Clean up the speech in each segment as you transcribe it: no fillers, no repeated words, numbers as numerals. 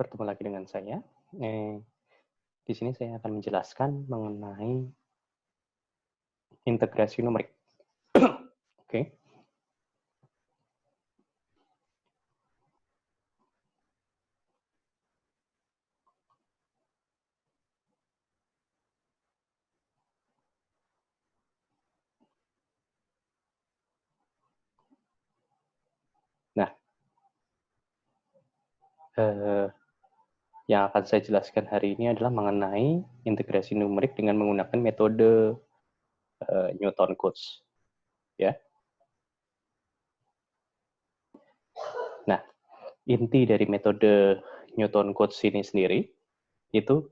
Bertemu lagi dengan saya. Di sini saya akan menjelaskan mengenai integrasi numerik. Oke. Nah, yang akan saya jelaskan hari ini adalah mengenai integrasi numerik dengan menggunakan metode Newton Cotes. Ya. Nah, inti dari metode Newton Cotes ini sendiri itu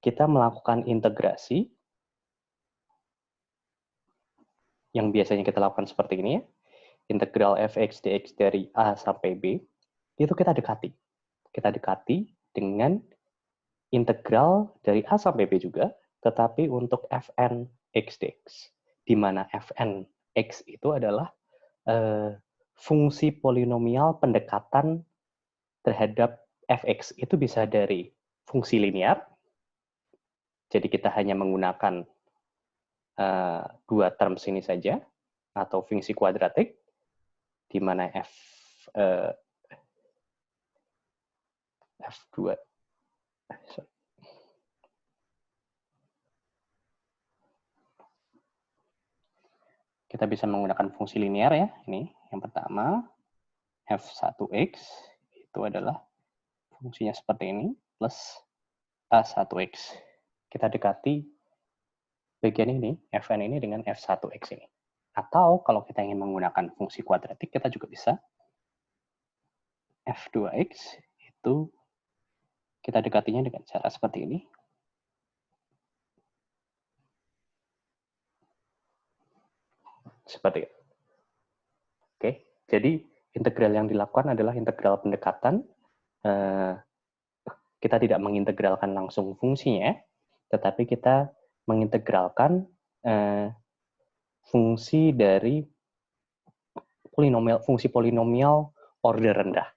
kita melakukan integrasi yang biasanya kita lakukan seperti ini ya. Integral fx dx dari A sampai B itu kita dekati. Kita dekati dengan integral dari A sampai B juga, tetapi untuk fn x dx, di mana fn x itu adalah fungsi polinomial pendekatan terhadap fx. Itu bisa dari fungsi linear, jadi kita hanya menggunakan dua terms ini saja, atau fungsi kuadratik, di mana f2, kita bisa menggunakan fungsi linear ya. Ini yang pertama, f1x itu adalah fungsinya seperti ini, plus a1x. Kita dekati bagian ini, fn ini dengan f1x ini. Atau kalau kita ingin menggunakan fungsi kuadratik, kita juga bisa f2x itu kita dekatinya dengan cara seperti ini. Seperti itu. Oke, jadi integral yang dilakukan adalah integral pendekatan. Kita tidak mengintegralkan langsung fungsinya, tetapi kita mengintegralkan fungsi dari fungsi polinomial order rendah.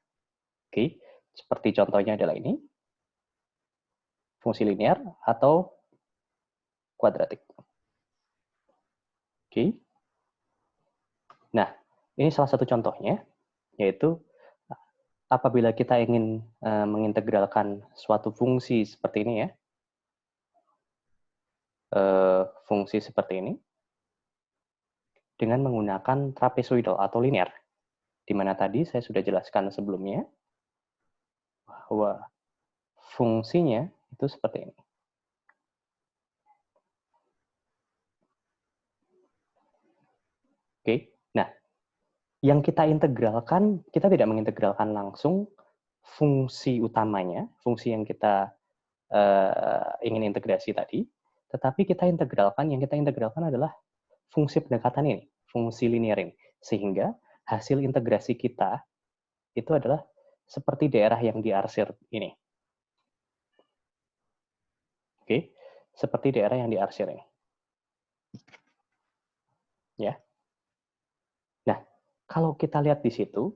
Oke, seperti contohnya adalah ini, fungsi linear atau kuadratik. Oke. Nah, ini salah satu contohnya, yaitu apabila kita ingin mengintegralkan suatu fungsi seperti ini ya, fungsi seperti ini, dengan menggunakan trapezoidal atau linear, di mana tadi saya sudah jelaskan sebelumnya, bahwa fungsinya itu seperti ini. Oke, nah, yang kita integralkan, kita tidak mengintegralkan langsung fungsi utamanya, fungsi yang kita ingin integrasi tadi, tetapi yang kita integralkan adalah fungsi pendekatan ini, fungsi linear ini. Sehingga hasil integrasi kita itu adalah seperti daerah yang diarsir ini. Oke, seperti daerah yang diarsir ini. Ya. Nah, kalau kita lihat di situ,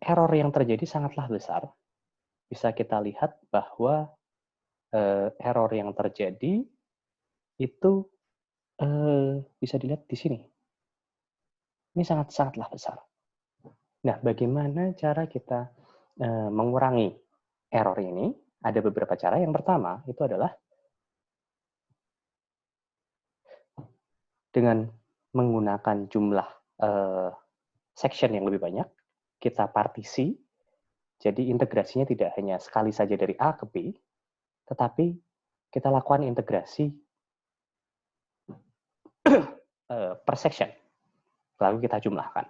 error yang terjadi sangatlah besar. Bisa kita lihat bahwa error yang terjadi itu bisa dilihat di sini. Ini sangatlah besar. Nah, bagaimana cara kita mengurangi error ini? Ada beberapa cara. Yang pertama itu adalah dengan menggunakan jumlah section yang lebih banyak, kita partisi. Jadi integrasinya tidak hanya sekali saja dari A ke B, tetapi kita lakukan integrasi per section. Lalu kita jumlahkan.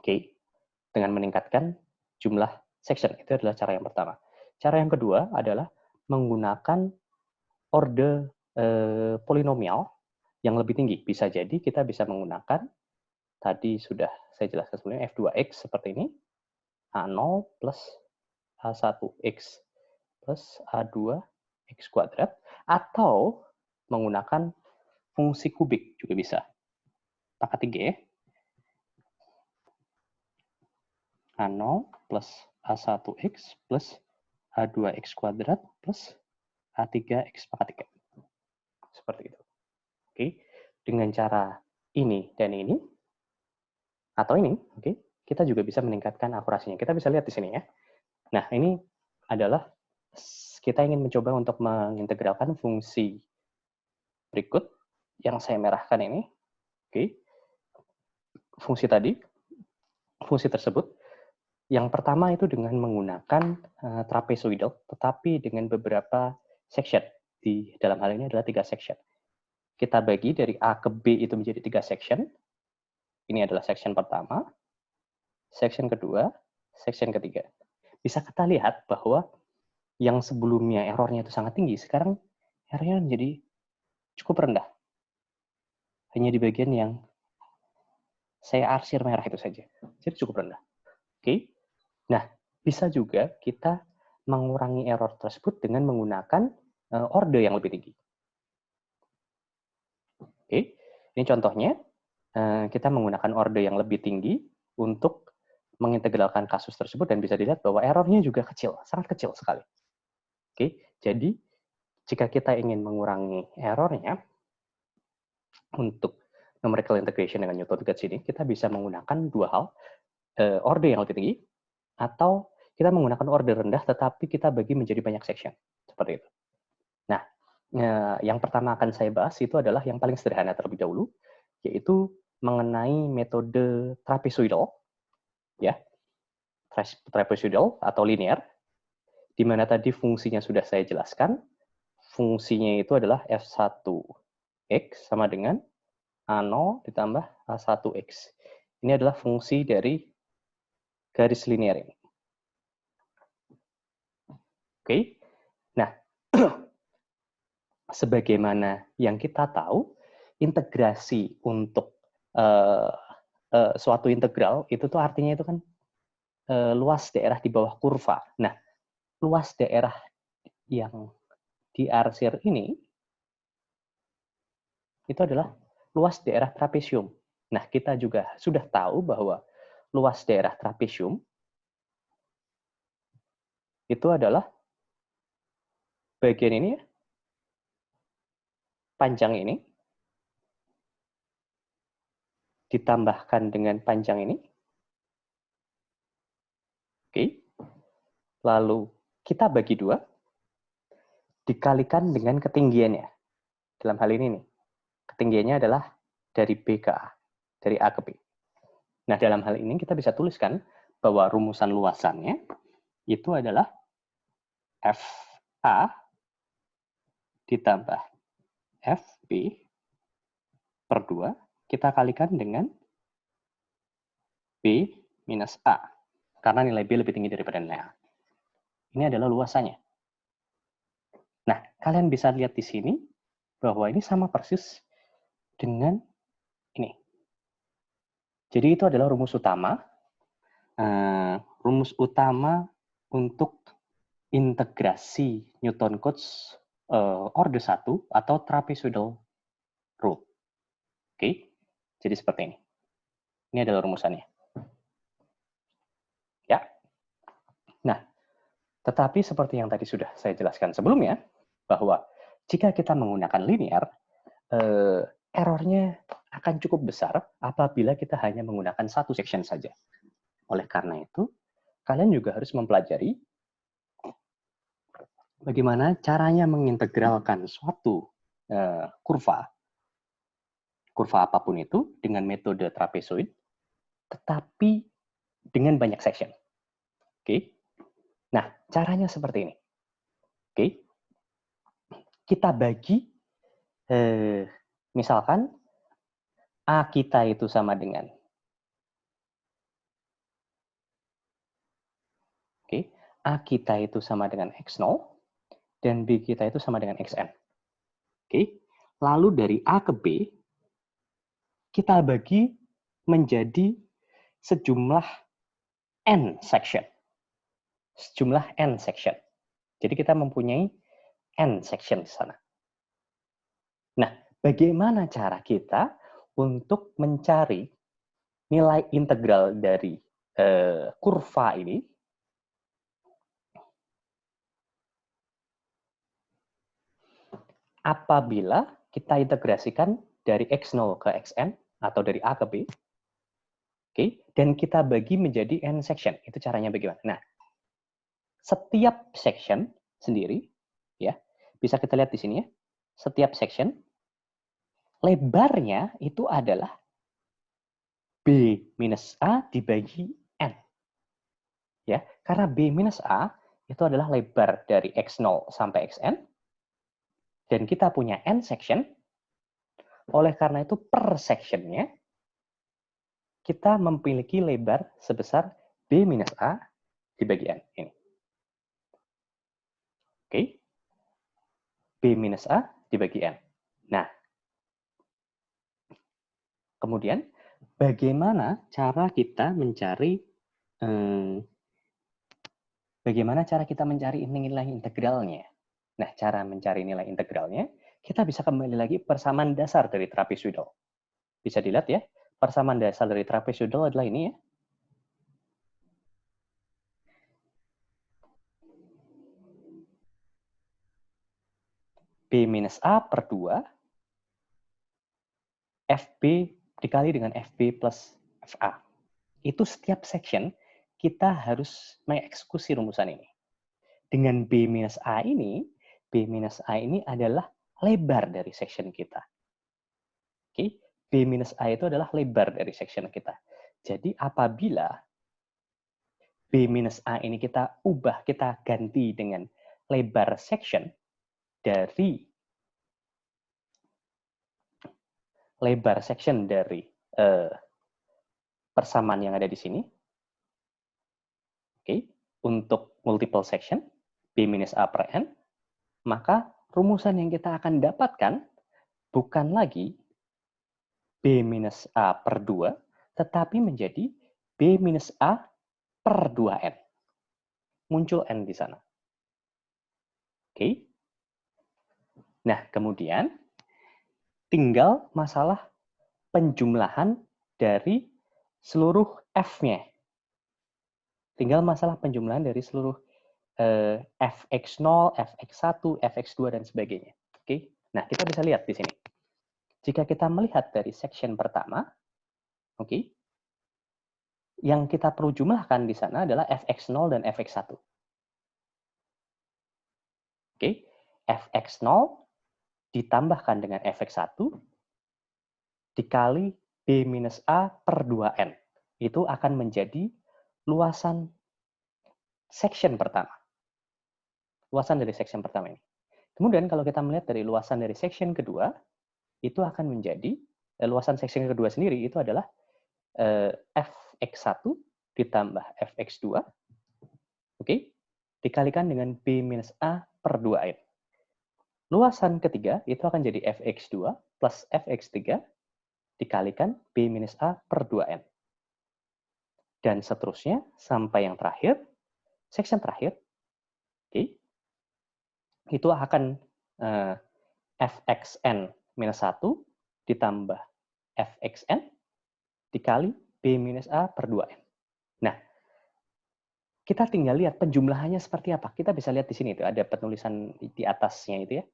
Oke. Dengan meningkatkan jumlah section. Itu adalah cara yang pertama. Cara yang kedua adalah menggunakan orde polinomial yang lebih tinggi. Bisa jadi kita bisa menggunakan, tadi sudah saya jelaskan sebelumnya, f2x seperti ini, a0 plus a1x plus a2x kuadrat, atau menggunakan fungsi kubik juga bisa. Pangkat 3 ya. a0 plus a1x plus A2X kuadrat plus A3X pangkat 3. Seperti itu. Oke. Dengan cara ini dan ini, atau ini, oke, kita juga bisa meningkatkan akurasinya. Kita bisa lihat di sini ya. Nah, ini adalah kita ingin mencoba untuk mengintegralkan fungsi berikut yang saya merahkan ini. Oke. Fungsi tersebut. Yang pertama itu dengan menggunakan trapezoidal, tetapi dengan beberapa section. Di dalam hal ini adalah 3 section. Kita bagi dari A ke B itu menjadi 3 section. Ini adalah section pertama, section kedua, section ketiga. Bisa kita lihat bahwa yang sebelumnya errornya itu sangat tinggi, sekarang errornya menjadi cukup rendah. Hanya di bagian yang saya arsir merah itu saja. Jadi cukup rendah. Oke. Nah, bisa juga kita mengurangi error tersebut dengan menggunakan order yang lebih tinggi. Oke. Ini contohnya, kita menggunakan order yang lebih tinggi untuk mengintegralkan kasus tersebut dan bisa dilihat bahwa errornya juga kecil, sangat kecil sekali. Oke, jadi jika kita ingin mengurangi errornya untuk numerical integration dengan Newton-Cotes ini, kita bisa menggunakan dua hal, order yang lebih tinggi atau kita menggunakan order rendah tetapi kita bagi menjadi banyak section, seperti itu. Nah, yang pertama akan saya bahas itu adalah yang paling sederhana terlebih dahulu, yaitu mengenai metode trapezoidal, ya, trapezoidal atau linear, di mana tadi fungsinya sudah saya jelaskan. Fungsinya itu adalah F1X sama dengan A0 ditambah A1X. Ini adalah fungsi dari garis linear ini. Oke, nah, sebagaimana yang kita tahu, integrasi untuk suatu integral itu tuh artinya itu kan luas daerah di bawah kurva. Nah, luas daerah yang diarsir ini itu adalah luas daerah trapesium. Nah, kita juga sudah tahu bahwa luas daerah trapesium itu adalah bagian ini, panjang ini, ditambahkan dengan panjang ini. Oke. Lalu kita bagi 2, dikalikan dengan ketinggiannya. Dalam hal ini nih, ketinggiannya adalah dari B ke A, dari A ke B. Nah, dalam hal ini kita bisa tuliskan bahwa rumusan luasannya itu adalah FA ditambah FB per 2, kita kalikan dengan B minus A. Karena nilai B lebih tinggi daripada nilai A. Ini adalah luasannya. Nah, kalian bisa lihat di sini bahwa ini sama persis dengan ini. Jadi itu adalah rumus utama. Rumus utama untuk integrasi Newton-Cotes order 1 atau trapezoidal rule. Oke, jadi seperti ini. Ini adalah rumusannya. Ya. Nah, tetapi seperti yang tadi sudah saya jelaskan sebelumnya, bahwa jika kita menggunakan linear, errornya akan cukup besar apabila kita hanya menggunakan satu section saja. Oleh karena itu, kalian juga harus mempelajari bagaimana caranya mengintegralkan suatu kurva apapun itu dengan metode trapezoid, tetapi dengan banyak section. Oke. Nah, caranya seperti ini. Oke. Kita bagi, misalkan A kita itu sama dengan, A kita itu sama dengan X0, dan B kita itu sama dengan XN. Oke. Lalu dari A ke B, kita bagi menjadi sejumlah N section. Sejumlah N section. Jadi kita mempunyai N section di sana. Nah, bagaimana cara kita untuk mencari nilai integral dari kurva ini apabila kita integrasikan dari X0 ke Xn, atau dari A ke B, dan kita bagi menjadi N section. Itu caranya bagaimana? Nah, setiap section sendiri, ya, bisa kita lihat di sini ya, setiap section, lebarnya itu adalah B minus A dibagi N. Ya, karena B minus A itu adalah lebar dari X0 sampai Xn, dan kita punya N section, oleh karena itu per sectionnya, kita memiliki lebar sebesar B minus A dibagi N. Ini. Oke. B minus A dibagi N. Nah, kemudian bagaimana cara kita mencari nilai integralnya? Nah, cara mencari nilai integralnya, kita bisa kembali lagi persamaan dasar dari trapezoidal. Bisa dilihat ya, persamaan dasar dari trapezoidal adalah ini ya. B minus A per 2, FB dikali dengan FB plus FA. Itu setiap section, kita harus mengeksekusi rumusan ini. Dengan B minus A ini, B minus A ini adalah lebar dari section kita. Oke, B minus A itu adalah lebar dari section kita. Jadi apabila B minus A ini kita ubah, kita ganti dengan lebar section dari persamaan yang ada di sini. Oke, untuk multiple section B minus A per N, maka rumusan yang kita akan dapatkan bukan lagi B minus A per 2, tetapi menjadi B minus A per 2N. Muncul N di sana. Oke. Nah, kemudian tinggal masalah penjumlahan dari seluruh F-nya. Tinggal masalah penjumlahan dari seluruh fx0, fx1, fx2, dan sebagainya. Oke. Nah, kita bisa lihat di sini. Jika kita melihat dari section pertama, oke, yang kita perlu jumlahkan di sana adalah fx0 dan fx1. Oke, fx0 ditambahkan dengan fx1 dikali B minus A per 2N. Itu akan menjadi luasan section pertama. Luasan dari section pertama ini. Kemudian kalau kita melihat dari luasan dari section kedua, itu akan menjadi, luasan section kedua sendiri itu adalah fx1 ditambah fx2, oke, dikalikan dengan B minus A per 2N. Luasan ketiga itu akan jadi fx2 plus fx3 dikalikan B minus A per 2N. Dan seterusnya sampai yang terakhir, section terakhir, oke, itu akan fxn minus 1 ditambah fxn dikali B minus A per 2N. Nah, kita tinggal lihat penjumlahannya seperti apa. Kita bisa lihat di sini, itu ada penulisan di atasnya itu ya.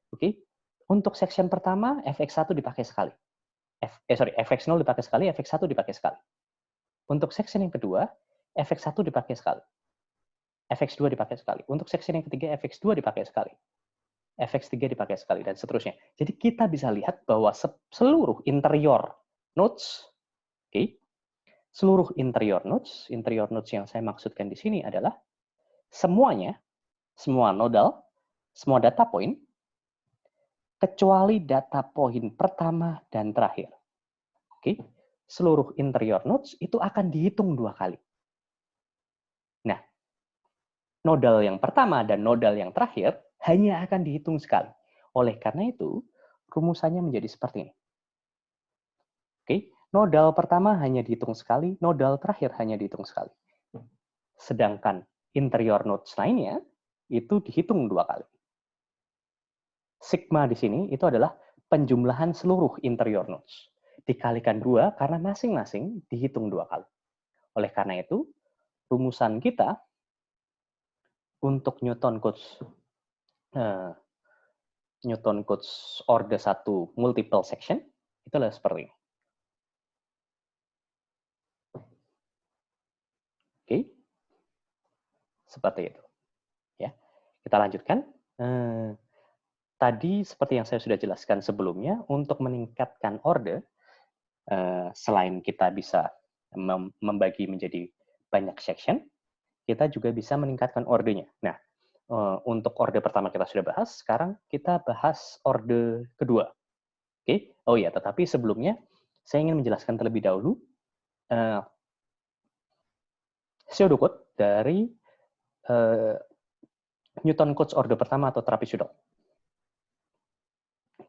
Oke, untuk section pertama, fx1 dipakai sekali. fx0 dipakai sekali, fx1 dipakai sekali. Untuk section yang kedua, fx1 dipakai sekali. fx2 dipakai sekali. Untuk section yang ketiga, fx2 dipakai sekali. fx3 dipakai sekali, dan seterusnya. Jadi kita bisa lihat bahwa seluruh interior nodes, seluruh interior nodes yang saya maksudkan di sini adalah semuanya, semua nodal, semua data point, kecuali data point pertama dan terakhir. Seluruh interior nodes itu akan dihitung 2 kali. Nah, nodal yang pertama dan nodal yang terakhir hanya akan dihitung sekali. Oleh karena itu, rumusannya menjadi seperti ini. Nodal pertama hanya dihitung sekali, nodal terakhir hanya dihitung sekali. Sedangkan interior nodes lainnya itu dihitung 2 kali. Sigma di sini itu adalah penjumlahan seluruh interior nodes. Dikalikan 2 karena masing-masing dihitung 2 kali. Oleh karena itu, rumusan kita untuk Newton codes Newton Cotes orde 1 multiple section itu adalah seperti ini. Oke, seperti itu. Ya, kita lanjutkan. Tadi seperti yang saya sudah jelaskan sebelumnya, untuk meningkatkan orde, selain kita bisa membagi menjadi banyak section, kita juga bisa meningkatkan ordenya. Nah, untuk orde pertama kita sudah bahas, sekarang kita bahas orde kedua. Oke, oh ya, tetapi sebelumnya saya ingin menjelaskan terlebih dahulu pseudocode dari Newton Cotes orde pertama atau trapezoidal.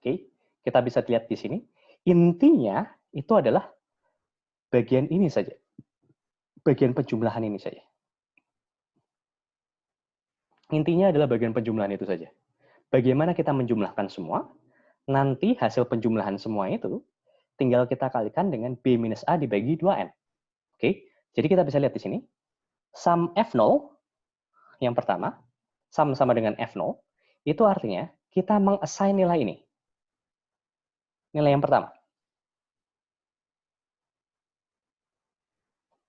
Oke, kita bisa lihat di sini. Intinya itu adalah bagian ini saja. Bagian penjumlahan ini saja. Intinya adalah bagian penjumlahan itu saja. Bagaimana kita menjumlahkan semua, nanti hasil penjumlahan semua itu tinggal kita kalikan dengan B minus A dibagi 2N. Oke, jadi kita bisa lihat di sini. Sum F0 yang pertama, sum sama dengan F0, itu artinya kita meng-assign nilai ini. Nilai yang pertama.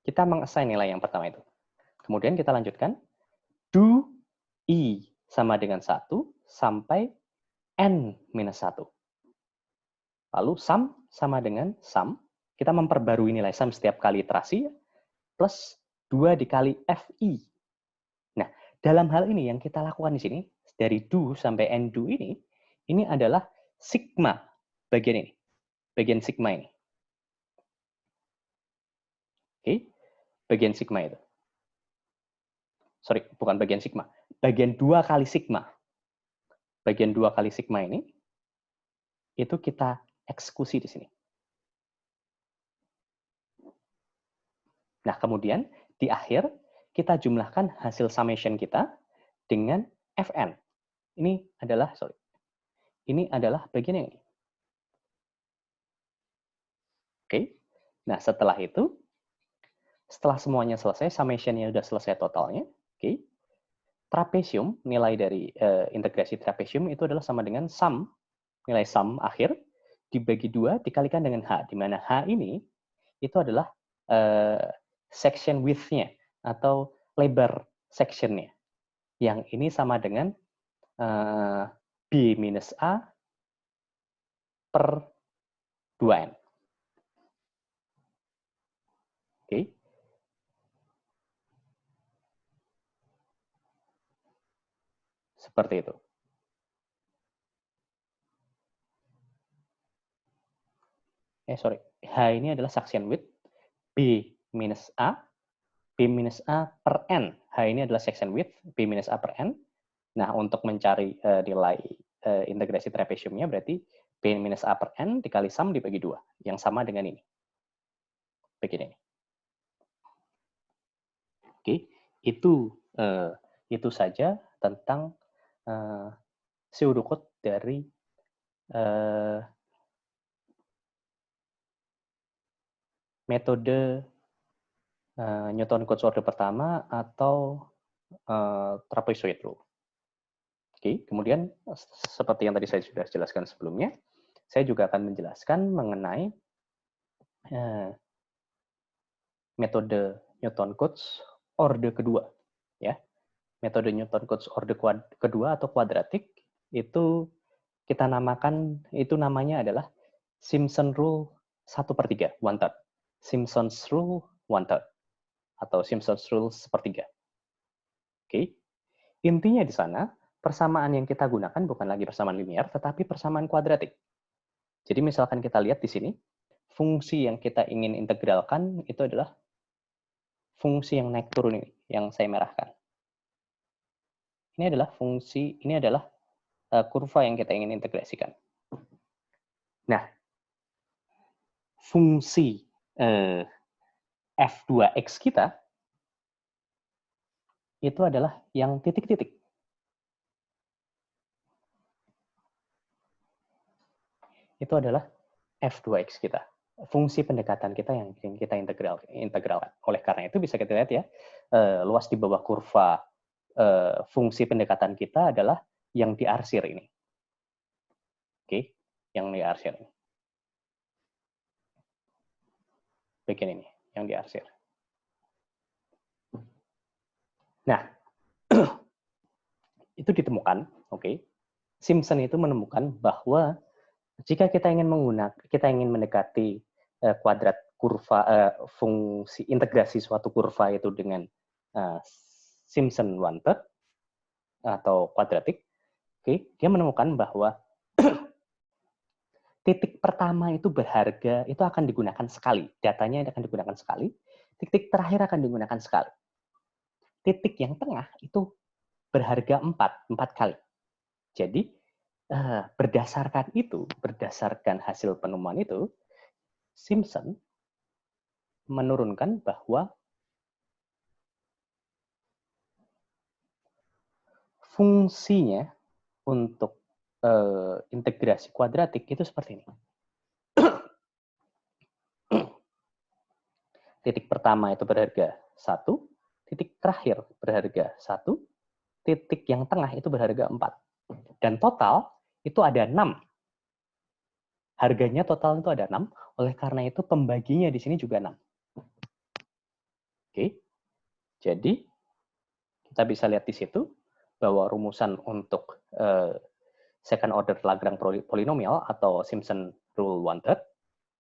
Kita meng-assign nilai yang pertama itu. Kemudian kita lanjutkan. Do I sama dengan 1 sampai N minus 1. Lalu sum sama dengan sum. Kita memperbarui nilai sum setiap kali iterasi, plus 2 dikali FI. Nah, dalam hal ini yang kita lakukan di sini, dari do sampai N do ini adalah sigma bagian ini. Bagian sigma ini. Oke, bagian sigma itu. Sorry, bukan bagian sigma. Bagian 2 kali sigma. Bagian 2 kali sigma ini, itu kita eksekusi di sini. Nah, kemudian di akhir, kita jumlahkan hasil summation kita dengan Fn. Ini adalah bagian yang ini. Oke. Nah, setelah itu, setelah semuanya selesai, summation-nya sudah selesai totalnya, oke. Trapezium, nilai dari integrasi trapezium itu adalah sama dengan sum, nilai sum akhir, dibagi 2 dikalikan dengan H, di mana H ini itu adalah section width-nya, atau lebar section-nya. Yang ini sama dengan B minus A per 2N. Oke. Seperti itu. H ini adalah section width, B minus A per N. H ini adalah section width, B minus A per N. Nah, untuk mencari nilai integrasi trapeziumnya berarti B minus A per N dikali sum dibagi 2, yang sama dengan ini. Begini. Oke, itu saja tentang pseudocode dari metode Newton Cotes orde pertama atau trapezoid rule. Oke, kemudian seperti yang tadi saya sudah jelaskan sebelumnya, saya juga akan menjelaskan mengenai metode Newton Cotes orde kedua, ya. Metode Newton Cotes orde kedua atau kuadratik itu kita namakan, itu namanya adalah Simpson Rule 1/3, 1/3. Simpson's Rule 1/3 atau Simpson's Rule 1/3. Oke. Intinya di sana persamaan yang kita gunakan bukan lagi persamaan linear tetapi persamaan kuadratik. Jadi misalkan kita lihat di sini, fungsi yang kita ingin integralkan itu adalah fungsi yang naik turun ini, yang saya merahkan. Ini adalah kurva yang kita ingin integrasikan. Nah, fungsi f2x kita itu adalah yang titik-titik. Itu adalah f2x kita. Fungsi pendekatan kita yang kita integralkan. Oleh karena itu bisa kita lihat ya, luas di bawah kurva fungsi pendekatan kita adalah yang diarsir ini. Oke, yang diarsir. Bagian ini, yang diarsir. Nah, itu ditemukan, oke. Simpson itu menemukan bahwa jika kita ingin mendekati kuadrat kurva, fungsi integrasi suatu kurva itu dengan Simpson one third atau kuadratik, oke, dia menemukan bahwa titik pertama itu berharga, itu akan digunakan sekali, datanya akan digunakan sekali, titik terakhir akan digunakan sekali. Titik yang tengah itu berharga 4 kali. Jadi berdasarkan hasil penemuan itu, Simpson menurunkan bahwa fungsinya untuk integrasi kuadratik itu seperti ini. Titik pertama itu berharga 1, titik terakhir berharga 1, titik yang tengah itu berharga 4. Dan total itu ada 6. Harganya total itu ada 6, oleh karena itu pembaginya di sini juga 6. Oke. Jadi kita bisa lihat di situ bahwa rumusan untuk second order Lagrange polynomial atau Simpson rule one third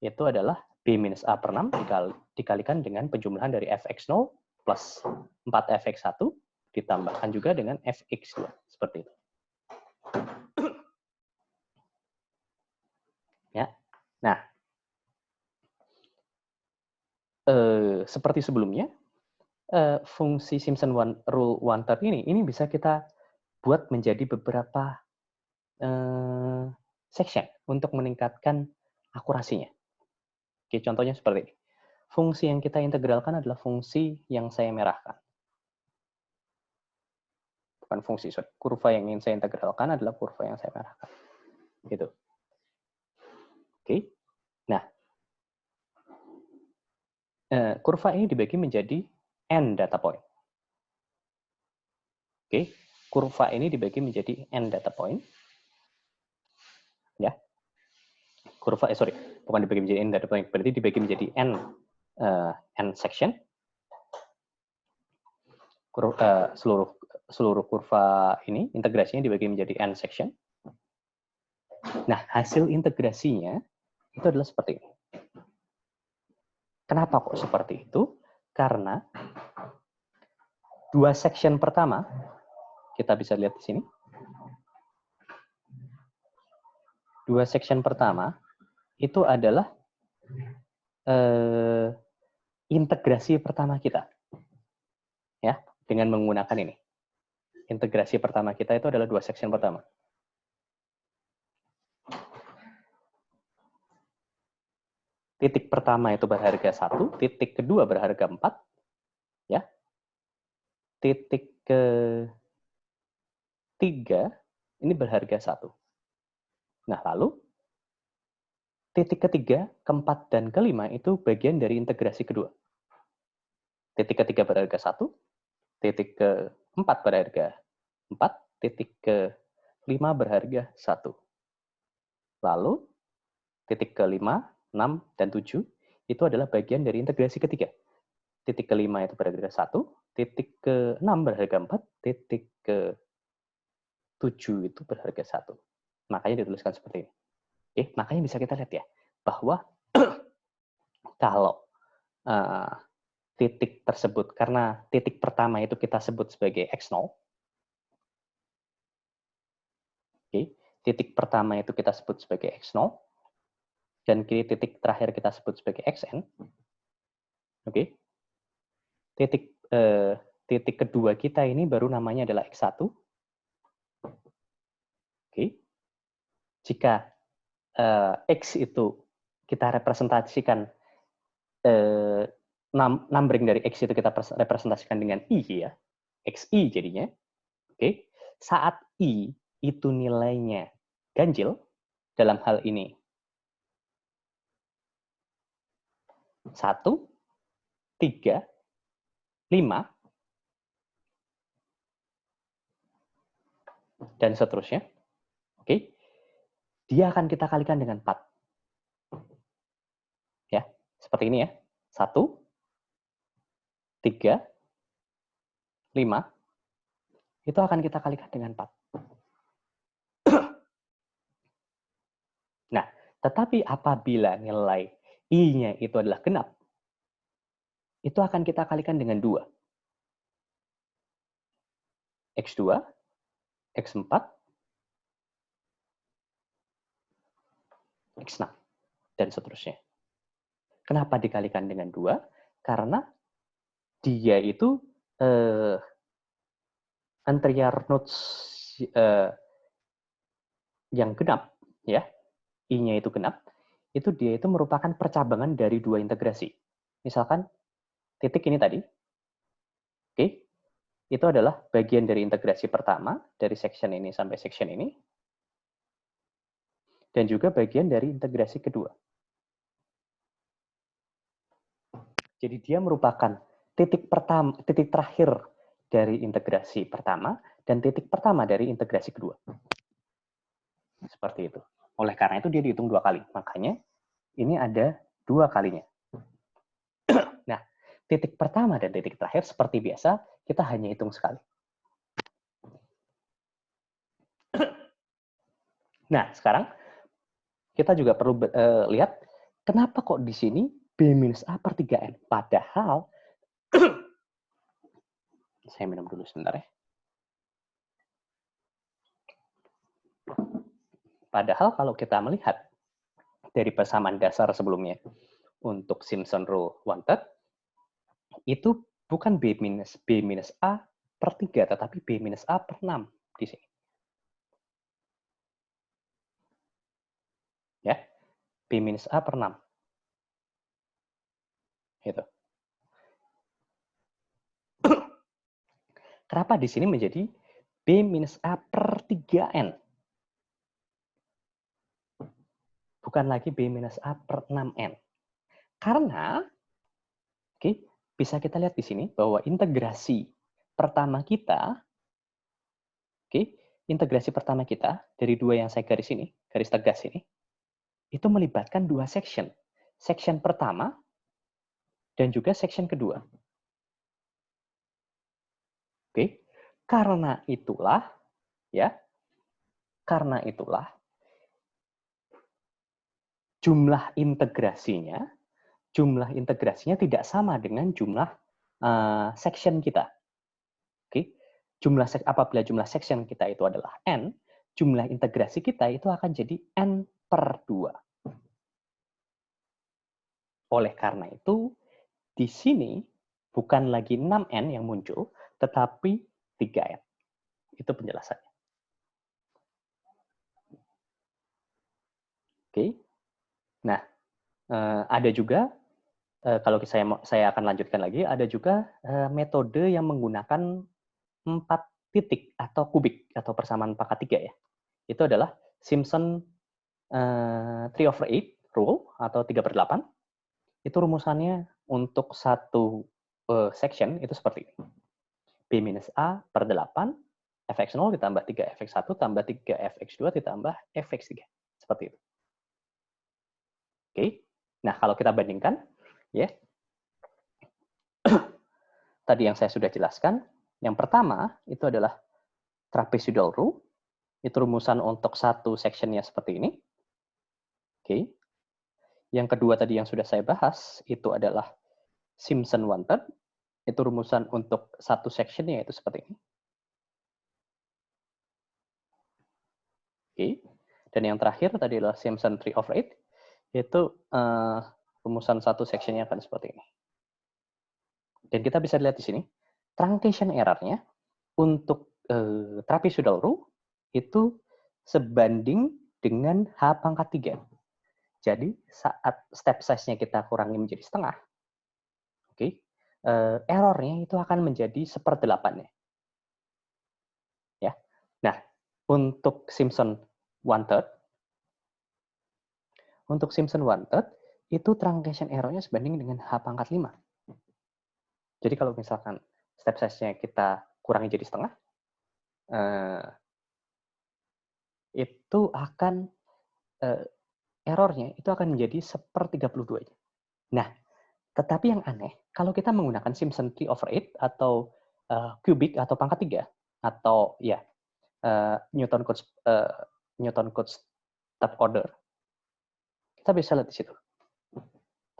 itu adalah B minus A per 6 dikalikan dengan penjumlahan dari fx0 plus 4fx1 ditambahkan juga dengan fx2. Seperti itu. Ya. Nah, seperti sebelumnya, fungsi Simpson rule one third ini bisa kita buat menjadi beberapa section untuk meningkatkan akurasinya. Oke, contohnya seperti ini. Fungsi yang kita integralkan adalah fungsi yang saya merahkan. Bukan fungsi, kurva yang ingin saya integralkan adalah kurva yang saya merahkan. Gitu. Oke. Nah, kurva ini dibagi menjadi n data point. Oke, kurva ini dibagi menjadi n data point. Ya. Kurva, bukan dibagi menjadi n data point, berarti dibagi menjadi n section. Seluruh kurva ini integrasinya dibagi menjadi n section. Nah, hasil integrasinya itu adalah seperti ini. Kenapa kok seperti itu? Karena dua section pertama, kita bisa lihat di sini. Dua section pertama itu adalah integrasi pertama kita. Ya, dengan menggunakan ini. Integrasi pertama kita itu adalah dua section pertama. Titik pertama itu berharga 1, titik kedua berharga 4, ya. Titik ketiga ini berharga 1. Nah, lalu titik ketiga, keempat, dan kelima itu bagian dari integrasi kedua. Titik ketiga berharga 1, titik keempat berharga 4, titik kelima berharga 1. Lalu titik kelima, 6, dan 7 itu adalah bagian dari integrasi ketiga. Titik kelima itu berharga 1, titik ke-6 berharga 4, titik ke-7 itu berharga 1. Makanya dituliskan seperti ini. Oke, makanya bisa kita lihat ya, bahwa kalau titik tersebut, karena titik pertama itu kita sebut sebagai x0, oke, titik pertama itu kita sebut sebagai x0, dan titik terakhir kita sebut sebagai xn, oke, titik kedua kita ini baru namanya adalah x1, oke, jika x itu kita representasikan numbering dari x itu kita representasikan dengan i ya, xi jadinya. Oke, saat i itu nilainya ganjil, dalam hal ini 1, 3, 5, dan seterusnya. Oke, dia akan kita kalikan dengan 4. Ya, seperti ini ya. 1, 3, 5, itu akan kita kalikan dengan 4. Nah, tetapi apabila nilai I-nya itu adalah genap, itu akan kita kalikan dengan 2. X2, X4, X6, dan seterusnya. Kenapa dikalikan dengan 2? Karena dia itu anterior nodes yang genap, ya, I-nya itu genap, itu dia itu merupakan percabangan dari 2 integrasi. Misalkan titik ini tadi, oke, itu adalah bagian dari integrasi pertama, dari section ini sampai section ini, dan juga bagian dari integrasi kedua. Jadi dia merupakan titik terakhir dari integrasi pertama dan titik pertama dari integrasi kedua. Seperti itu. Oleh karena itu dia dihitung 2 kali. Makanya ini ada 2 kalinya. Nah, titik pertama dan titik terakhir seperti biasa kita hanya hitung sekali. Nah, sekarang kita juga perlu lihat kenapa kok di sini B-A per 3N. Padahal, saya minum dulu sebentar ya. Padahal kalau kita melihat dari persamaan dasar sebelumnya untuk Simpson rule 1/3, itu bukan B-A per 3, tetapi B-A per 6 di sini. Ya, B-A per 6. Gitu. Kenapa di sini menjadi B-A per 3N? Bukan lagi B-A per 6N. Karena, oke, bisa kita lihat di sini bahwa integrasi pertama kita, oke, integrasi pertama kita dari 2 yang saya garis ini, garis tegas ini, itu melibatkan 2 section. Section pertama dan juga section kedua. Oke, karena itulah, ya, jumlah integrasinya tidak sama dengan jumlah section kita. Oke, apabila jumlah section kita itu adalah n, jumlah integrasi kita itu akan jadi n per 2. Oleh karena itu, di sini bukan lagi 6n yang muncul, tetapi 3n. Itu penjelasannya. Oke. Nah, ada juga, kalau saya akan lanjutkan lagi, ada juga metode yang menggunakan 4 titik atau kubik atau persamaan pangkat 3 ya. Itu adalah Simpson 3/8 rule atau 3/8. Itu rumusannya untuk satu section itu seperti ini. B-A per 8 fx0 ditambah 3fx1 tambah 3fx2 ditambah fx3. Seperti itu. Oke. Nah, kalau kita bandingkan, ya, tadi yang saya sudah jelaskan, yang pertama itu adalah trapezoidal rule. Itu rumusan untuk satu sectionnya seperti ini. Oke. Yang kedua tadi yang sudah saya bahas, itu adalah Simpson 1/3. Itu rumusan untuk satu sectionnya itu seperti ini. Oke. Dan yang terakhir tadi adalah Simpson 3/8. Itu rumusan satu sectionnya akan seperti ini. Dan kita bisa lihat di sini, truncation error-nya untuk trapezoidal rule itu sebanding dengan H pangkat 3. Jadi saat step size-nya kita kurangi menjadi setengah, oke, error-nya itu akan menjadi 1/8-nya. Ya. Nah, untuk Simpson 1/3, itu truncation error-nya sebanding dengan H pangkat 5. Jadi kalau misalkan step size-nya kita kurangi jadi setengah, itu akan errornya itu akan menjadi 1/32-nya. Nah, tetapi yang aneh, kalau kita menggunakan Simpson 3/8 atau kubik atau pangkat 3 atau ya Newton Cotes third order, kita bisa lihat di situ.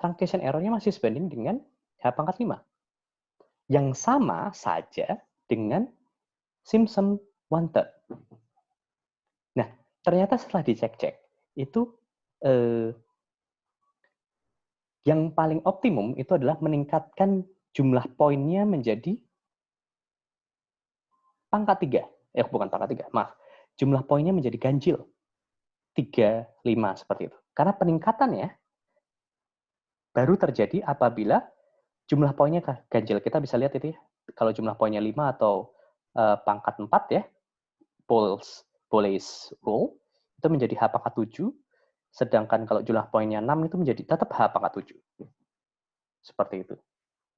Truncation error-nya masih sebanding dengan H pangkat 5. Yang sama saja dengan Simpson 1/3. Nah, ternyata setelah dicek-cek, itu yang paling optimum itu adalah meningkatkan jumlah poinnya menjadi pangkat 3. Bukan pangkat 3, maaf. Jumlah poinnya menjadi ganjil. 3, 5, seperti itu. Karena peningkatannya baru terjadi apabila jumlah poinnya ganjil. Kita bisa lihat itu ya. Kalau jumlah poinnya 5 atau pangkat 4 ya, Boles rule, itu menjadi H pangkat 7. Sedangkan kalau jumlah poinnya 6 itu menjadi tetap H pangkat 7. Seperti itu.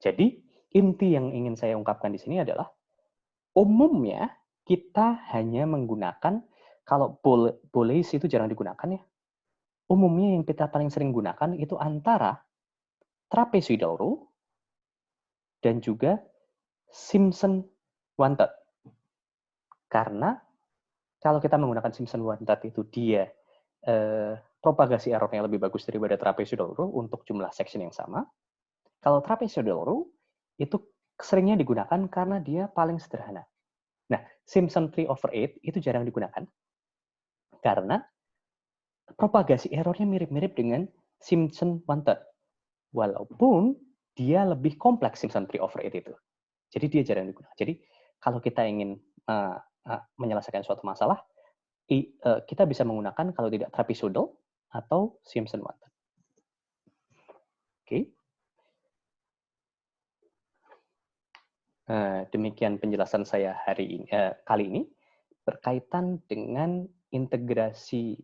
Jadi, inti yang ingin saya ungkapkan di sini adalah, umumnya kita hanya menggunakan, kalau Boles itu jarang digunakan ya, umumnya yang kita paling sering gunakan itu antara trapezoidal rule dan juga Simpson 1/3. Karena kalau kita menggunakan Simpson 1/3 itu dia propagasi errornya lebih bagus daripada trapezoidal rule untuk jumlah section yang sama. Kalau trapezoidal rule itu seringnya digunakan karena dia paling sederhana. Nah, Simpson 3/8 itu jarang digunakan karena propagasi errornya mirip-mirip dengan Simpson 1/3. Walaupun dia lebih kompleks Simpson 3/8 itu. Jadi dia jarang digunakan. Jadi kalau kita ingin menyelesaikan suatu masalah, kita bisa menggunakan kalau tidak trapezoidal atau Simpson 1/3. Oke. Demikian penjelasan saya kali ini berkaitan dengan integrasi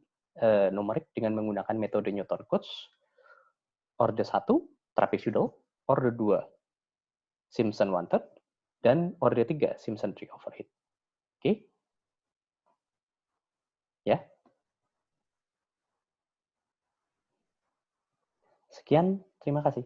numerik dengan menggunakan metode Newton-Cotes. Orde 1, trapezoidal. Orde 2, Simpson 1/3. Dan orde 3, Simpson 3/8. Oke? Ya. Sekian, terima kasih.